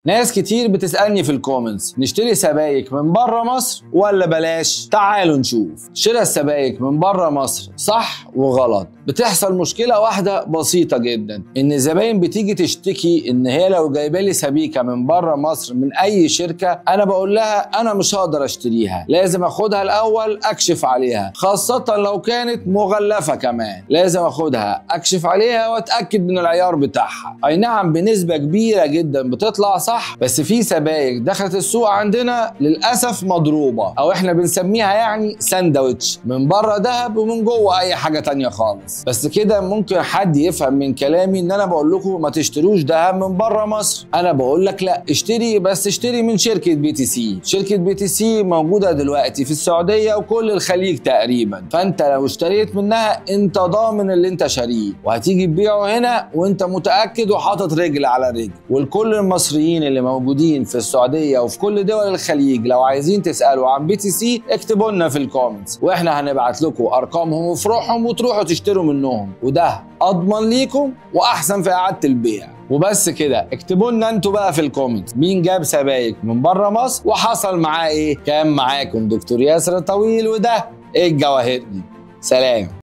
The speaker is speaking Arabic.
ناس كتير بتسألني في الكومنتس نشتري سبايك من بره مصر ولا بلاش؟ تعالوا نشوف. شراء السبايك من بره مصر صح وغلط. بتحصل مشكلة واحدة بسيطة جدا، ان الزباين بتيجي تشتكي ان هي لو جايبه لي سبيكة من بره مصر من اي شركة، انا بقول لها انا مش هقدر اشتريها، لازم اخدها الاول اكشف عليها، خاصة لو كانت مغلفة كمان لازم اخدها اكشف عليها واتأكد من العيار بتاعها. اي نعم بنسبة كبيرة جدا بتطلع صح، بس في سبايك دخلت السوق عندنا للاسف مضروبه، او احنا بنسميها يعني ساندوتش، من بره دهب ومن جوه اي حاجه تانية خالص. بس كده ممكن حد يفهم من كلامي ان انا بقول لكم ما تشتروش دهب من بره مصر. انا بقول لك لا، اشتري، بس اشتري من شركه بي تي سي. شركه بي تي سي موجوده دلوقتي في السعوديه وكل الخليج تقريبا، فانت لو اشتريت منها انت ضامن اللي انت شاريه، وهتيجي تبيعه هنا وانت متاكد وحاطط رجل على رجل. والكل المصريين اللي موجودين في السعوديه وفي كل دول الخليج لو عايزين تسالوا عن بي تي سي اكتبوا لنا في الكومنتس، واحنا هنبعت لكم ارقامهم وفروعهم وتروحوا تشتروا منهم، وده اضمن ليكم واحسن في اعاده البيع. وبس كده، اكتبوا لنا انتوا بقى في الكومنتس مين جاب سبايك من بره مصر وحصل معاه ايه. كان معاكم دكتور ياسر طويل، وده ايه الجواهرجي. سلام.